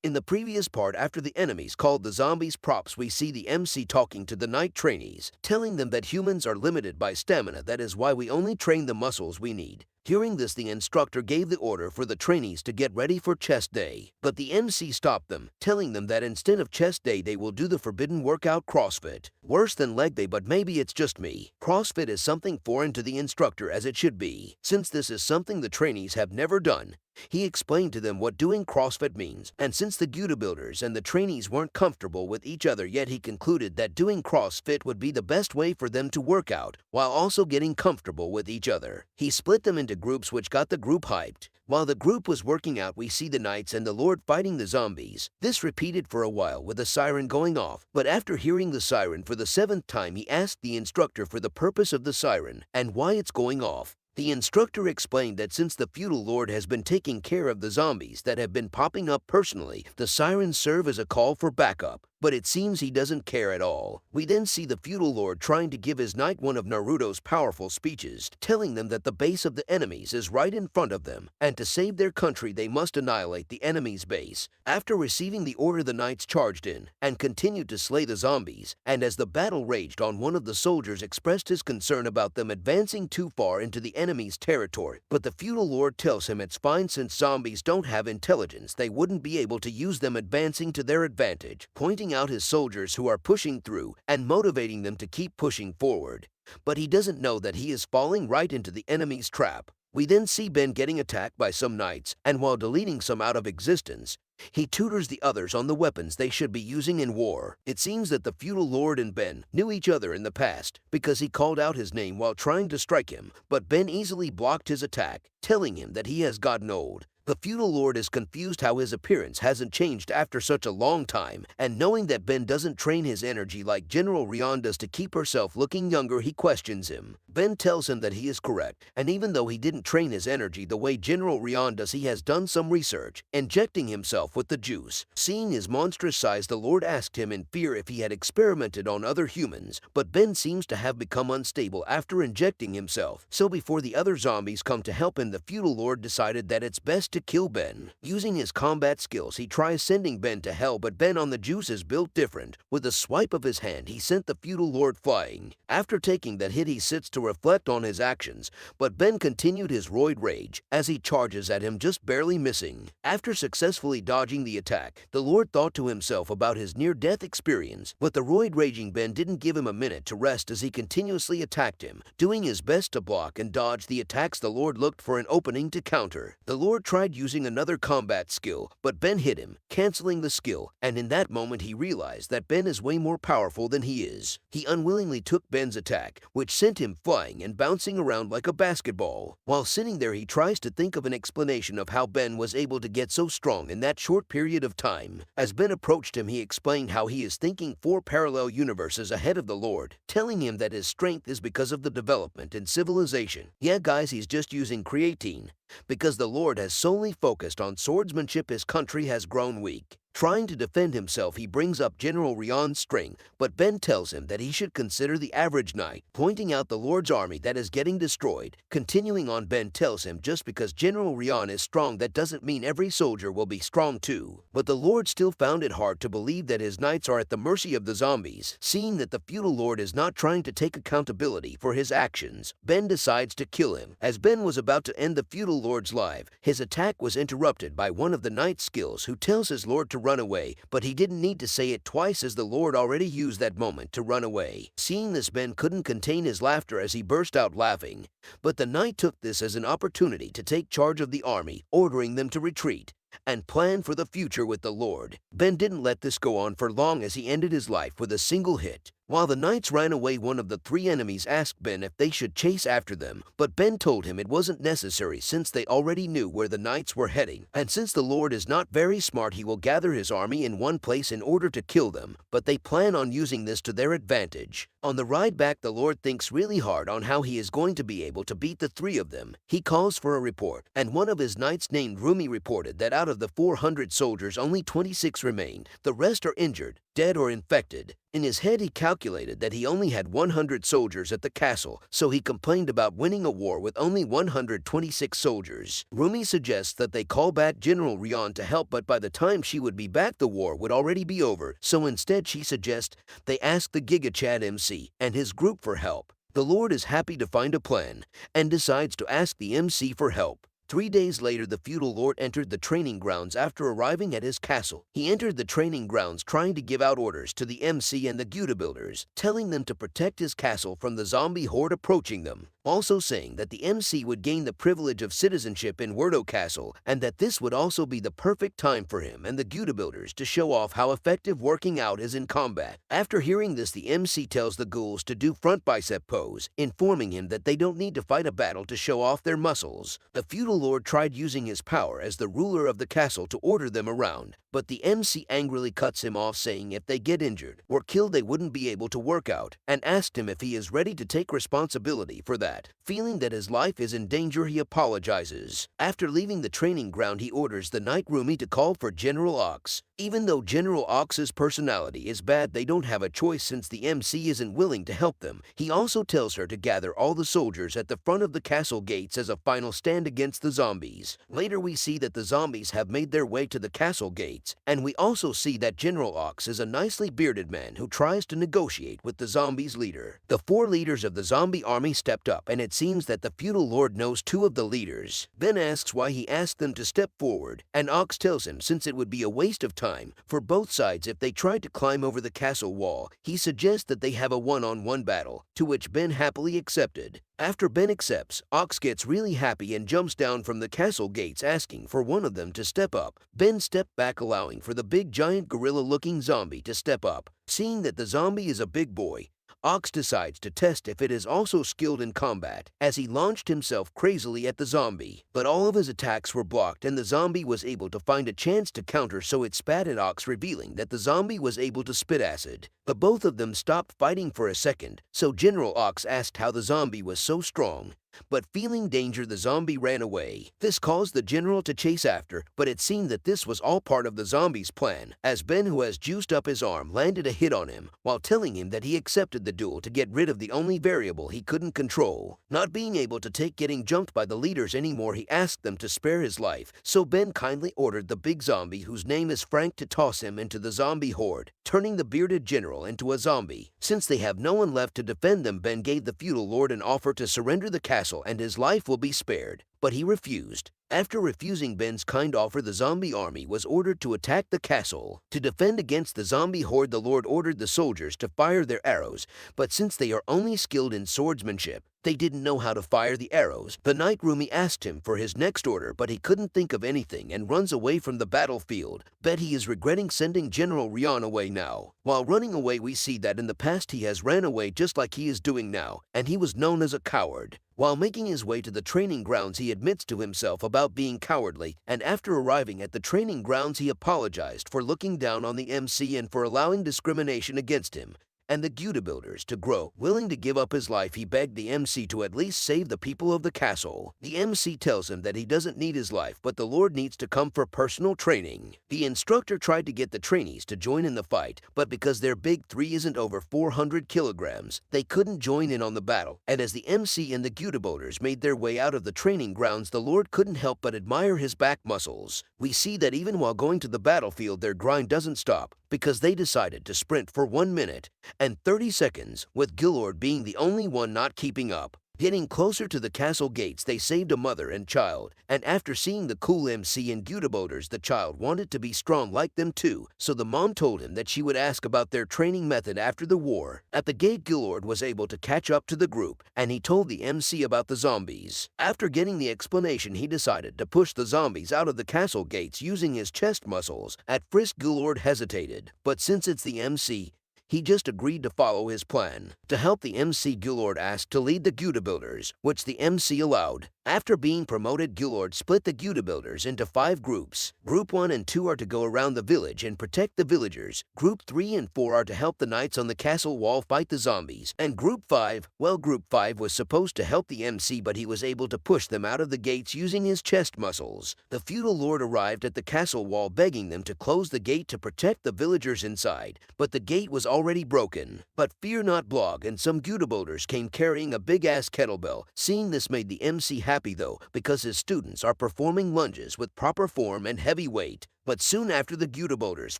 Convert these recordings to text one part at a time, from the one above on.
In the previous part, after the enemies called the zombies props, we see the MC talking to the knight trainees, telling them that humans are limited by stamina, that is why we only train the muscles we need. Hearing this, the instructor gave the order for the trainees to get ready for chest day, but the MC stopped them, telling them that instead of chest day they will do the forbidden workout CrossFit. Worse than leg day, but maybe it's just me. CrossFit is something foreign to the instructor, as it should be, since this is something the trainees have never done. He explained to them what doing CrossFit means, and since the Gouda builders and the trainees weren't comfortable with each other yet, he concluded that doing CrossFit would be the best way for them to work out, while also getting comfortable with each other. He split them into groups, which got the group hyped. While the group was working out, we see the knights and the lord fighting the zombies. This repeated for a while with a siren going off, but after hearing the siren for the 7th time, he asked the instructor for the purpose of the siren and why it's going off. The instructor explained that since the feudal lord has been taking care of the zombies that have been popping up personally, the sirens serve as a call for backup. But it seems he doesn't care at all. We then see the feudal lord trying to give his knight one of Naruto's powerful speeches, telling them that the base of the enemies is right in front of them, and to save their country they must annihilate the enemy's base. After receiving the order, the knights charged in and continued to slay the zombies, and as the battle raged on, one of the soldiers expressed his concern about them advancing too far into the enemy's territory, but the feudal lord tells him it's fine since zombies don't have intelligence, they wouldn't be able to use them advancing to their advantage, pointing out his soldiers who are pushing through and motivating them to keep pushing forward. But he doesn't know that he is falling right into the enemy's trap. We then see Ben getting attacked by some knights, and while deleting some out of existence, he tutors the others on the weapons they should be using in war. It seems that the feudal lord and Ben knew each other in the past, because he called out his name while trying to strike him, but Ben easily blocked his attack, telling him that he has gotten old. The feudal lord is confused how his appearance hasn't changed after such a long time, and knowing that Ben doesn't train his energy like General Rion does to keep herself looking younger, he questions him. Ben tells him that he is correct, and even though he didn't train his energy the way General Rion does, he has done some research, injecting himself with the juice. Seeing his monstrous size, the lord asked him in fear if he had experimented on other humans, but Ben seems to have become unstable after injecting himself. So before the other zombies come to help him, the feudal lord decided that it's best to kill Ben. Using his combat skills, he tries sending Ben to hell, but Ben on the juice is built different. With a swipe of his hand, he sent the feudal lord flying. After taking that hit, he sits to reflect on his actions, but Ben continued his roid rage as he charges at him, just barely missing. After successfully dodging the attack, the lord thought to himself about his near-death experience, but the roid raging Ben didn't give him a minute to rest as he continuously attacked him, doing his best to block and dodge the attacks. The lord looked for an opening to counter. The lord tried using another combat skill, but Ben hit him, canceling the skill, and in that moment he realized that Ben is way more powerful than he is. He unwillingly took Ben's attack, which sent him flying and bouncing around like a basketball. While sitting there, he tries to think of an explanation of how Ben was able to get so strong in that short period of time. As Ben approached him, he explained how he is thinking 4 parallel universes ahead of the lord, telling him that his strength is because of the development in civilization. Yeah guys, he's just using creatine. Because the lord has solely focused on swordsmanship, his country has grown weak. Trying to defend himself, he brings up General Rion's strength, but Ben tells him that he should consider the average knight, pointing out the lord's army that is getting destroyed. Continuing on, Ben tells him just because General Rion is strong, that doesn't mean every soldier will be strong too. But the lord still found it hard to believe that his knights are at the mercy of the zombies. Seeing that the feudal lord is not trying to take accountability for his actions, Ben decides to kill him. As Ben was about to end the feudal lord's life, his attack was interrupted by one of the knight's skills, who tells his lord to run away, but he didn't need to say it twice as the lord already used that moment to run away. Seeing this, Ben couldn't contain his laughter as he burst out laughing, but the knight took this as an opportunity to take charge of the army, ordering them to retreat and plan for the future with the lord. Ben didn't let this go on for long as he ended his life with a single hit. While the knights ran away, one of the 3 enemies asked Ben if they should chase after them, but Ben told him it wasn't necessary since they already knew where the knights were heading, and since the lord is not very smart, he will gather his army in one place in order to kill them, but they plan on using this to their advantage. On the ride back, the Lord thinks really hard on how he is going to be able to beat the three of them. He calls for a report, and one of his knights named Rumi reported that out of the 400 soldiers, only 26 remained. The rest are injured, dead, or infected. In his head, he calculated that he only had 100 soldiers at the castle, so he complained about winning a war with only 126 soldiers. Rumi suggests that they call back General Rian to help, but by the time she would be back, the war would already be over, so instead she suggests they ask the Giga Chad MC and his group for help. The Lord is happy to find a plan and decides to ask the MC for help. 3 days later, the feudal lord entered the training grounds after arriving at his castle. He entered the training grounds trying to give out orders to the MC and the Gouda builders, telling them to protect his castle from the zombie horde approaching them, also saying that the MC would gain the privilege of citizenship in Werdo Castle and that this would also be the perfect time for him and the Gouda builders to show off how effective working out is in combat. After hearing this, the MC tells the ghouls to do front bicep pose, informing him that they don't need to fight a battle to show off their muscles. The feudal lord tried using his power as the ruler of the castle to order them around, but the MC angrily cuts him off, saying if they get injured or killed they wouldn't be able to work out, and asked him if he is ready to take responsibility for that. Feeling that his life is in danger, he apologizes. After leaving the training ground, he orders the Knight Rumi to call for General Ox. Even though General Ox's personality is bad, they don't have a choice since the MC isn't willing to help them. He also tells her to gather all the soldiers at the front of the castle gates as a final stand against the zombies. Later we see that the zombies have made their way to the castle gates, and we also see that General Ox is a nicely bearded man who tries to negotiate with the zombies' leader. The 4 leaders of the zombie army stepped up, and it seems that the feudal lord knows 2 of the leaders. Ben asks why he asked them to step forward, and Ox tells him since it would be a waste of time for both sides if they tried to climb over the castle wall, he suggests that they have a one-on-one battle, to which Ben happily accepted. After Ben accepts, Ox gets really happy and jumps down from the castle gates, asking for one of them to step up. Ben stepped back, allowing for the big giant gorilla-looking zombie to step up. Seeing that the zombie is a big boy, Ox decides to test if it is also skilled in combat, as he launched himself crazily at the zombie. But all of his attacks were blocked, and the zombie was able to find a chance to counter, so it spat at Ox, revealing that the zombie was able to spit acid. But both of them stopped fighting for a second, so General Ox asked how the zombie was so strong. But feeling danger, the zombie ran away. This caused the general to chase after, but it seemed that this was all part of the zombie's plan, as Ben, who has juiced up his arm, landed a hit on him while telling him that he accepted the duel to get rid of the only variable he couldn't control. Not being able to take getting jumped by the leaders anymore, he asked them to spare his life, so Ben kindly ordered the big zombie, whose name is Frank, to toss him into the zombie horde, turning the bearded general into a zombie. Since they have no one left to defend them, Ben gave the feudal lord an offer to surrender the castle and his life will be spared, but he refused. After refusing Ben's kind offer, the zombie army was ordered to attack the castle. To defend against the zombie horde, the Lord ordered the soldiers to fire their arrows, but since they are only skilled in swordsmanship, they didn't know how to fire the arrows. The Knight Rumi asked him for his next order, but he couldn't think of anything and runs away from the battlefield. Bet he is regretting sending General Rian away now. While running away, we see that in the past he has ran away just like he is doing now, and he was known as a coward. While making his way to the training grounds, he admits to himself about being cowardly, and after arriving at the training grounds, he apologized for looking down on the MC and for allowing discrimination against him and the Gouda builders to grow. Willing to give up his life, he begged the MC to at least save the people of the castle. The MC tells him that he doesn't need his life, but the Lord needs to come for personal training. The instructor tried to get the trainees to join in the fight, but because their big 3 isn't over 400 kilograms, they couldn't join in on the battle. And as the MC and the Gouda builders made their way out of the training grounds, the Lord couldn't help but admire his back muscles. We see that even while going to the battlefield, their grind doesn't stop, because they decided to sprint for 1 minute and 30 seconds, with Gillord being the only one not keeping up. Getting closer to the castle gates, they saved a mother and child, and after seeing the cool MC and Gouda builders, the child wanted to be strong like them too, so the mom told him that she would ask about their training method after the war. At the gate, Gillord was able to catch up to the group, and he told the MC about the zombies. After getting the explanation, he decided to push the zombies out of the castle gates using his chest muscles. At first, Gillord hesitated, but since it's the MC, he just agreed to follow his plan. To help the MC, Gillord asked to lead the Gouda builders, which the MC allowed. After being promoted, Gilord split the Gouda builders into 5 groups. Group 1 and 2 are to go around the village and protect the villagers. Group 3 and 4 are to help the knights on the castle wall fight the zombies. And Group 5, well, Group 5 was supposed to help the MC, but he was able to push them out of the gates using his chest muscles. The feudal lord arrived at the castle wall begging them to close the gate to protect the villagers inside, but the gate was already broken. But fear not, Blog and some Gouda builders came carrying a big-ass kettlebell. Seeing this made the MC happy though, because his students are performing lunges with proper form and heavy weight. But soon after, the Gouda builders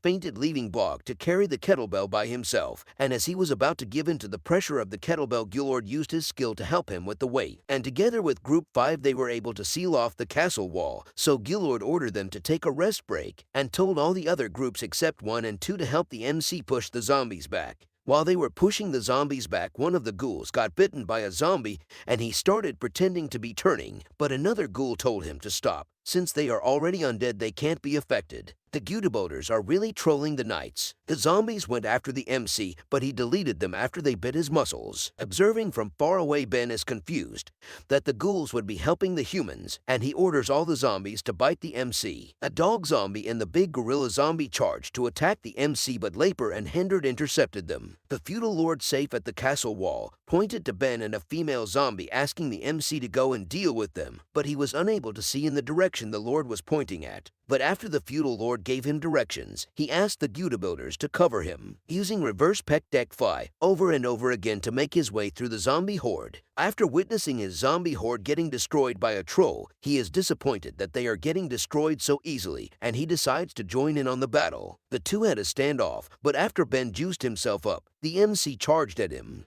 fainted, leaving Blog to carry the kettlebell by himself. And as he was about to give in to the pressure of the kettlebell, Gilord used his skill to help him with the weight. And together with Group 5, they were able to seal off the castle wall. So Gilord ordered them to take a rest break and told all the other groups except 1 and 2 to help the MC push the zombies back. While they were pushing the zombies back, one of the ghouls got bitten by a zombie and he started pretending to be turning, but another ghoul told him to stop. Since they are already undead, they can't be affected. The Gouda builders are really trolling the knights. The zombies went after the MC, but he deleted them after they bit his muscles. Observing from far away, Ben is confused that the ghouls would be helping the humans, and he orders all the zombies to bite the MC. A dog zombie and the big gorilla zombie charged to attack the MC, but Laper and Hendred intercepted them. The feudal lord, safe at the castle wall, pointed to Ben and a female zombie, asking the MC to go and deal with them, but he was unable to see in the direction the lord was pointing at. But after the feudal lord gave him directions, he asked the Gouda builders to cover him, using reverse peck deck fly over and over again to make his way through the zombie horde. After witnessing his zombie horde getting destroyed by a troll, he is disappointed that they are getting destroyed so easily, and he decides to join in on the battle. The two had a standoff, but after Ben juiced himself up, the MC charged at him.